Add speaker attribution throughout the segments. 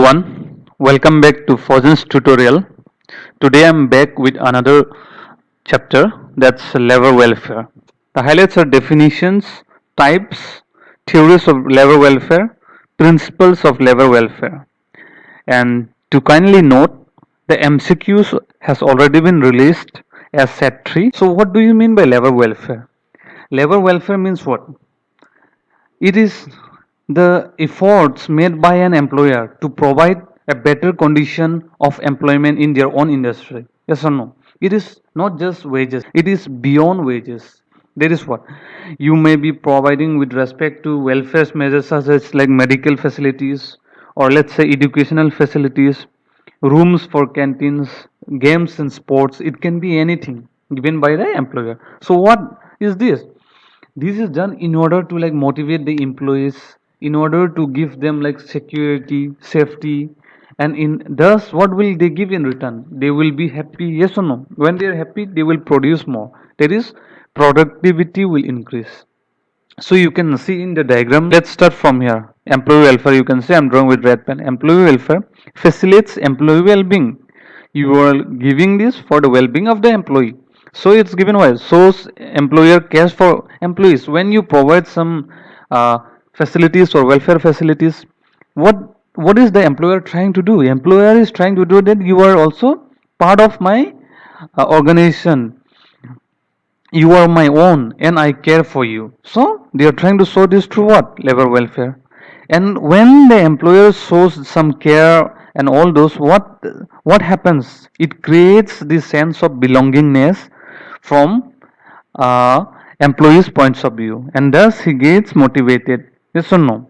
Speaker 1: everyone, welcome back to Fozen's tutorial. Today I'm back with another chapter that's labor welfare. The highlights are definitions, types, theories of labor welfare, principles of labor welfare. And to kindly note, the MCQs has already been released as set 3. So what do you mean by labor welfare? Labor welfare means what? It is the efforts made by an employer to provide a better condition of employment in their own industry. Yes or no? It is not just wages, it is beyond wages. That is what you may be providing with respect to welfare measures such as like medical facilities or let's say educational facilities, rooms for canteens, games and sports. It can be anything given by the employer. So what is this? This is done in order to like motivate the employees, in order to give them like security, safety, and in thus what will they give in return? They will be happy, yes or no? When they are happy, they will produce more. That is, productivity will increase. So you can see in the diagram, let's start from here. Employee welfare, you can see I'm drawing with red pen. Employee welfare facilitates employee well-being. You are giving this for the well-being of the employee. So it's given why, so employer cares for employees. When you provide some facilities or welfare facilities, what what is the employer trying to do? Employer is trying to do that you are also part of my organization. You are my own and I care for you. So they are trying to show this through what? Labor welfare. And when the employer shows some care and all those, what happens? It creates this sense of belongingness from uh, employees' points of view, and thus he gets motivated. Yes or no?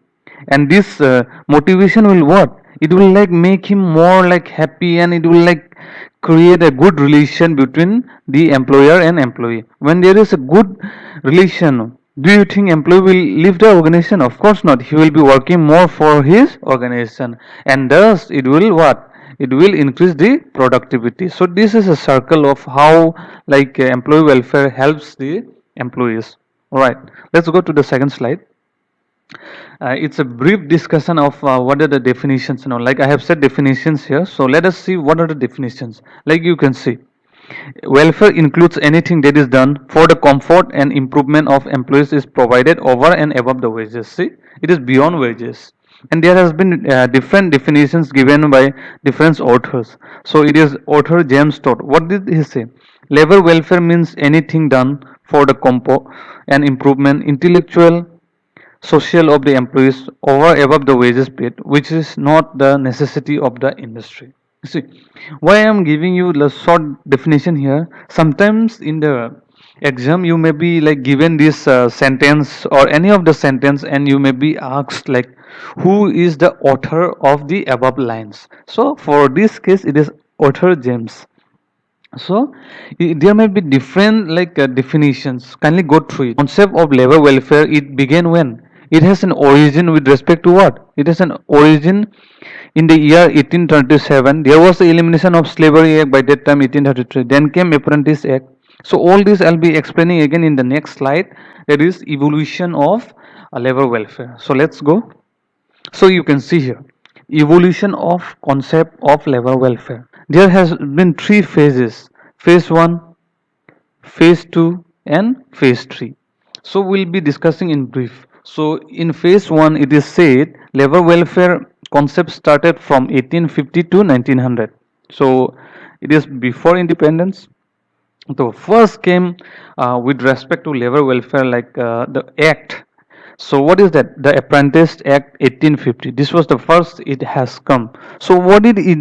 Speaker 1: And this motivation will what? It will like make him more like happy, and it will like create a good relation between the employer and employee. When there is a good relation, do you think employee will leave the organization? Of course not. He will be working more for his organization, and thus it will what? It will increase the productivity. So this is a circle of how like employee welfare helps the employees. All right, let's go to the second slide. It's a brief discussion of what are the definitions. Like I have said definitions here. So let us see what are the definitions. Like you can see, welfare includes anything that is done for the comfort and improvement of employees is provided over and above the wages. See, it is beyond wages. And there has been different definitions given by different authors. So it is author James Todd. What did he say? Labor welfare means anything done for the comfort and improvement, intellectual, social of the employees over above the wages paid, which is not the necessity of the industry. See, why I am giving you the short definition here. Sometimes in the exam you may be like given this sentence or any of the sentence, and you may be asked like, who is the author of the above lines? So for this case, it is author James. So there may be different like definitions. Kindly go through it. Concept of labor welfare, it began when? It has an origin with respect to what? It has an origin in the year 1837. There was the elimination of slavery act by that time, 1833. Then came Apprentice Act. So all this I'll be explaining again in the next slide. That is evolution of labor welfare. So let's go. So you can see here, evolution of concept of labor welfare. There has been three phases: phase 1, phase 2, and phase 3. So we'll be discussing in brief. So in phase 1, it is said labor welfare concept started from 1850 to 1900. So it is before independence. The first came with respect to labor welfare, like the act. So what is that? The Apprentice Act 1850. This was the first it has come. So what did it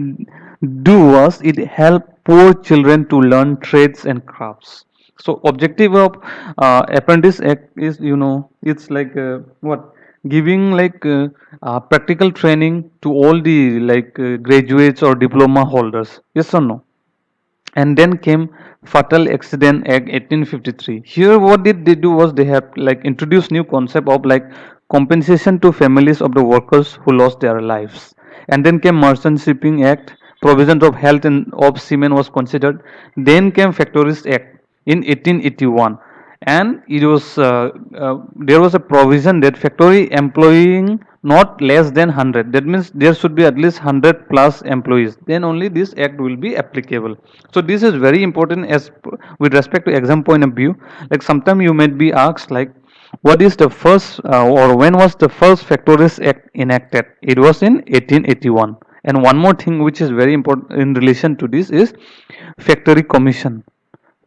Speaker 1: do was it helped poor children to learn trades and crafts. So objective of Apprentice Act is, it's like what? Giving like practical training to all the like graduates or diploma holders. Yes or no? And then came Fatal Accident Act 1853. Here what did they do was they have like introduced new concept of like compensation to families of the workers who lost their lives. And then came Merchant Shipping Act. Provision of health and of seamen was considered. Then came Factories Act in 1881, and it was there was a provision that factory employing not less than 100. That means there should be at least 100 plus employees, then only this act will be applicable. So this is very important as with respect to exam point of view. Like sometime you might be asked like, what is the first or when was the first Factories Act enacted? It was in 1881. And one more thing which is very important in relation to this is Factory Commission.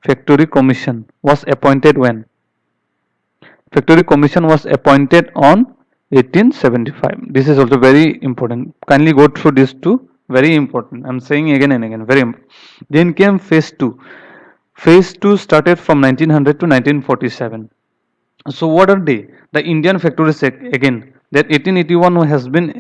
Speaker 1: Factory Commission was appointed when? Factory Commission was appointed on 1875. This is also very important. Kindly go through these two. Very important. I'm saying again and again. Very important. Then came phase two. Phase two started from 1900 to 1947. So what are they? The Indian Factories Act again. That 1881 has been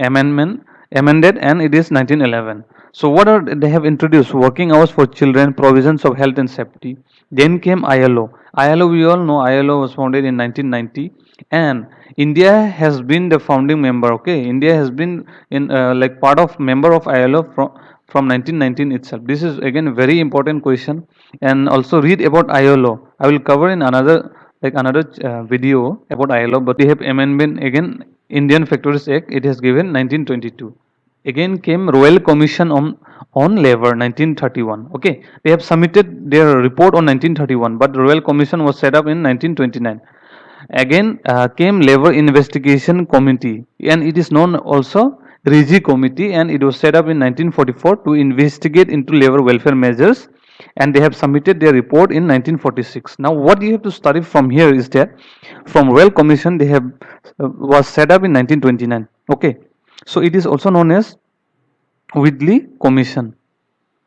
Speaker 1: amended and it is 1911. So what are they have introduced? Working hours for children, provisions of health and safety. Then came ILO. ILO, we all know ILO was founded in 1990, and India has been the founding member. Okay, India has been in like part of member of ILO from 1919 itself. This is again very important question, and also read about ILO. I will cover in another video about ILO, but they have amendment again. Indian Factories Act, it has given 1922. Again came Royal Commission on Labor 1931. Okay, they have submitted their report on 1931, but the Royal Commission was set up in 1929. Again came Labor Investigation Committee, and it is known also RIGI Committee, and it was set up in 1944 to investigate into labor welfare measures, and they have submitted their report in 1946. Now what you have to study from here is that from Royal Commission they have was set up in 1929. Okay, so it is also known as Whitley Commission.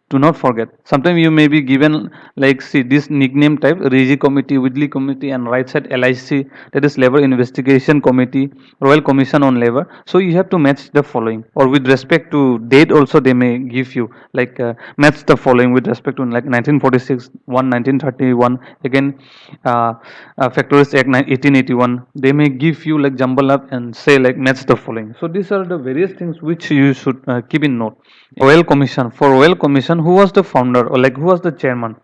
Speaker 1: Do not forget. Sometimes you may be given like see this nickname type RIGI Committee, Whitley Committee, and right side LIC, that is Labor Investigation Committee, Royal Commission on Labor. So you have to match the following, or with respect to date also they may give you like match the following with respect to like 1946, 1931, again Factories Act 1881. They may give you like jumble up and say like match the following. So these are the various things which you should keep in note. Royal Commission. For Royal Commission, who was the founder or like who was the chairman?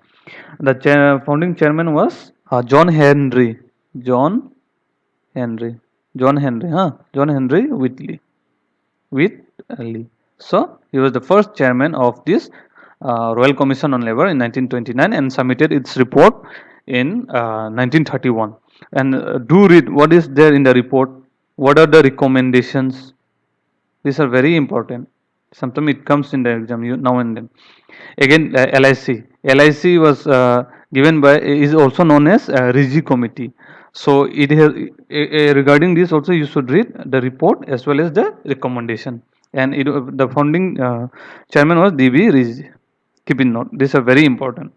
Speaker 1: The founding chairman was John Henry. John Henry. John Henry. John Henry Whitley. Whitley. So he was the first chairman of this Royal Commission on Labor in 1929 and submitted its report in 1931. And do read what is there in the report. What are the recommendations? These are very important. Sometimes it comes in the exam now and then. Again, LIC. LIC was given by is also known as RIGI Committee. So it has regarding this also you should read the report as well as the recommendation. And the founding chairman was DB RIGI. Keep in note. These are very important.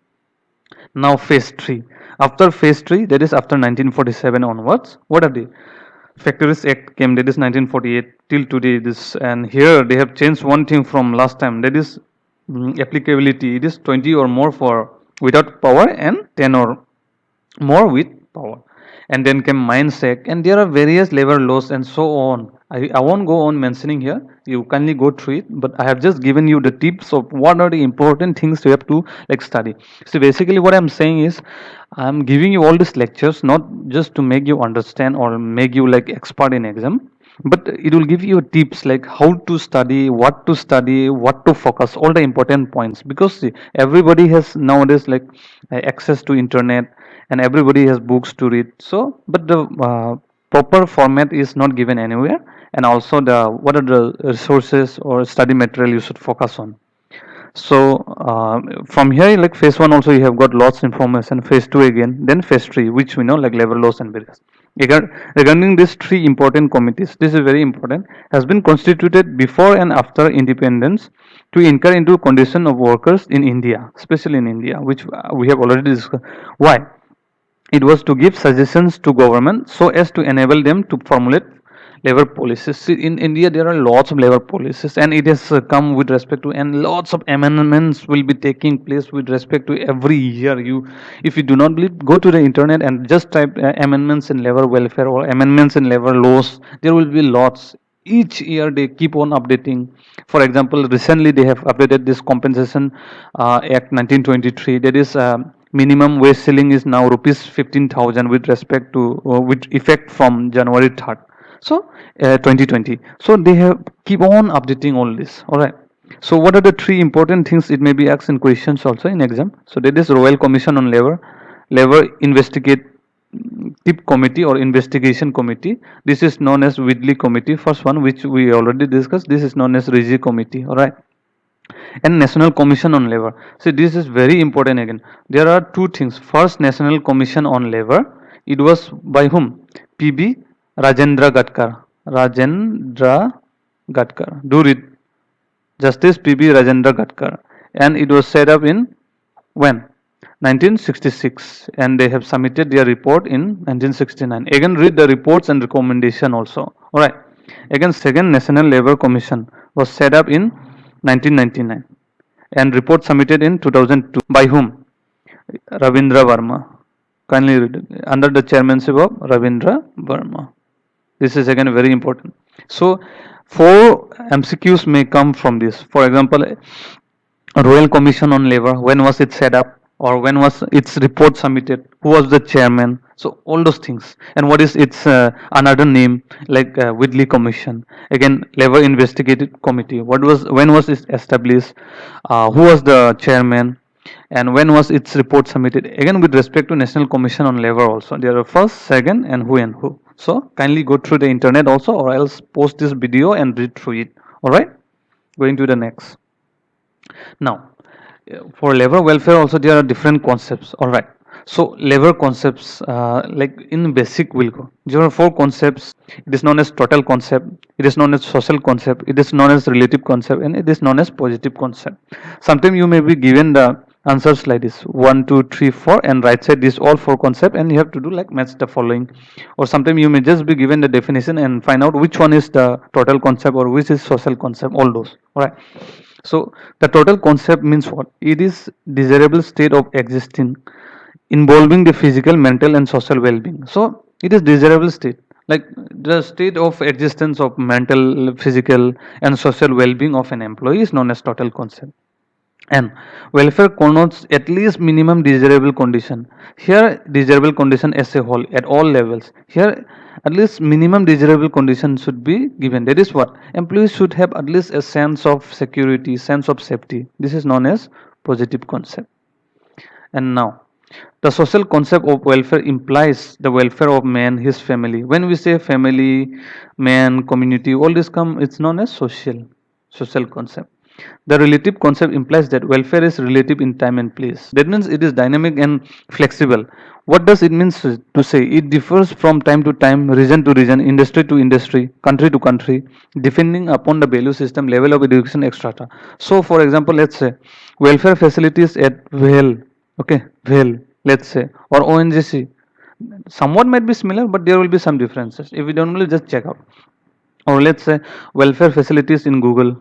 Speaker 1: Now phase 3. After phase 3, that is after 1947 onwards, what are they? Factories Act came, that is 1948 till today. This, and here they have changed one thing from last time, that is applicability. It is 20 or more for without power and 10 or more with power. And then came Mines Act, and there are various labor laws and so on. I won't go on mentioning here. You kindly go through it, but I have just given you the tips of what are the important things you have to like study. So basically, what I'm saying is, I'm giving you all these lectures not just to make you understand or make you like expert in exam, but it will give you tips like how to study, what to focus, all the important points, because see, everybody has nowadays like access to internet and everybody has books to read. So but the proper format is not given anywhere, and also the what are the resources or study material you should focus on. So from here, like phase one, also you have got lots information. Phase two again, then phase three, which we know like labor laws and various. Regarding these three important committees, this is very important. Has been constituted before and after independence to inquire into condition of workers in India, especially in India, which we have already discussed. Why? It was to give suggestions to government so as to enable them to formulate labor policies. See, in India, there are lots of labor policies, and it has come with respect to, and lots of amendments will be taking place with respect to every year. If you do not believe, go to the internet and just type amendments in labor welfare or amendments in labor laws. There will be lots. Each year they keep on updating. For example, recently they have updated this compensation act 1923. That is minimum wage ceiling is now rupees 15,000 with respect to with effect from January 3rd. So 2020. So they have keep on updating all this. All right. So what are the three important things? It may be asked in questions also in exam. So that is Royal Commission on Labor, Labor Investigative Committee or Investigation Committee. This is known as Whitley Committee. First one, which we already discussed. This is known as Rigi Committee. All right. And National Commission on Labor. See, this is very important again. There are two things. First, National Commission on Labor. It was by whom? PB Rajendra Gatkar. Rajendra Gatkar. Do read. Justice PB Rajendra Gatkar. And it was set up in when? 1966, and they have submitted their report in 1969. Again, read the reports and recommendation also. All right. Again, second National Labour Commission was set up in 1999, and report submitted in 2002 by whom? Ravindra Verma. Kindly read it. Under the chairmanship of Ravindra Verma. This is again very important. So, four MCQs may come from this. For example, Royal Commission on Labor, when was it set up, or when was its report submitted, who was the chairman, so all those things, and what is its another name, like Whitley Commission. Again, Labor Investigative Committee, what was, when was it established, who was the chairman, and when was its report submitted. Again, with respect to National Commission on Labor also, there are first, second, and who. So kindly go through the internet also, or else post this video and read through it. All right, going to the next. Now, for labor welfare also there are different concepts. All right. So labor concepts, like in basic will go. There are four concepts. It is known as total concept. It is known as social concept. It is known as relative concept, and it is known as positive concept. Sometimes you may be given the answers like this: 1, 2, 3, 4, and right side is all four concept, and you have to do like match the following. Or sometimes you may just be given the definition and find out which one is the total concept or which is social concept. All those. All right. So the total concept means what? It is desirable state of existing involving the physical, mental and social well-being. So it is desirable state, like the state of existence of mental, physical and social well-being of an employee is known as total concept. And welfare connotes at least minimum desirable condition. Here desirable condition as a whole at all levels. Here at least minimum desirable condition should be given. That is what? Employees should have at least a sense of security, sense of safety. This is known as positive concept. And now the social concept of welfare implies the welfare of man, his family. When we say family, man, community, all this come, it's known as social concept. The relative concept implies that welfare is relative in time and place. That means it is dynamic and flexible. What does it mean to say? It differs from time to time, region to region, industry to industry, country to country, depending upon the value system, level of education, etc. So, for example, let's say welfare facilities at VEL, okay, VEL, let's say, or ONGC, somewhat might be similar, but there will be some differences. If we don't know, just check out. Or let's say welfare facilities in Google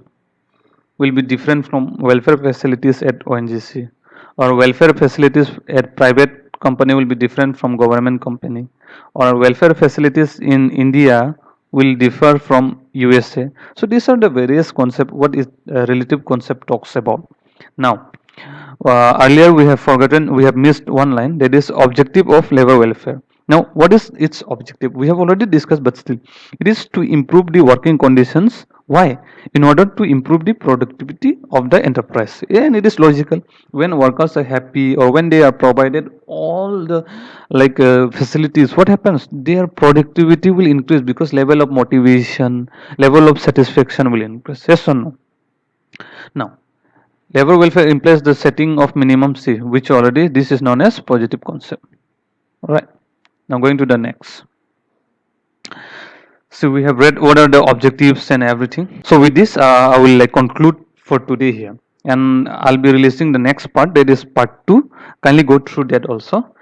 Speaker 1: will be different from welfare facilities at ONGC, or welfare facilities at private company will be different from government company, or welfare facilities in India will differ from USA. So these are the various concept what is relative concept talks about. Now, earlier we have missed one line, that is objective of labor welfare. Now, what is its objective? We have already discussed, but still, it is to improve the working conditions. Why? In order to improve the productivity of the enterprise. And it is logical. When workers are happy or when they are provided all the like facilities, what happens? Their productivity will increase because level of motivation, level of satisfaction will increase. Yes or no? Now, labor welfare implies the setting of minimum C, which already this is known as positive concept. Alright. Now going to the next. So we have read what are the objectives and everything. So with this, I will like conclude for today here, and I'll be releasing the next part, that is part 2. Kindly go through that also,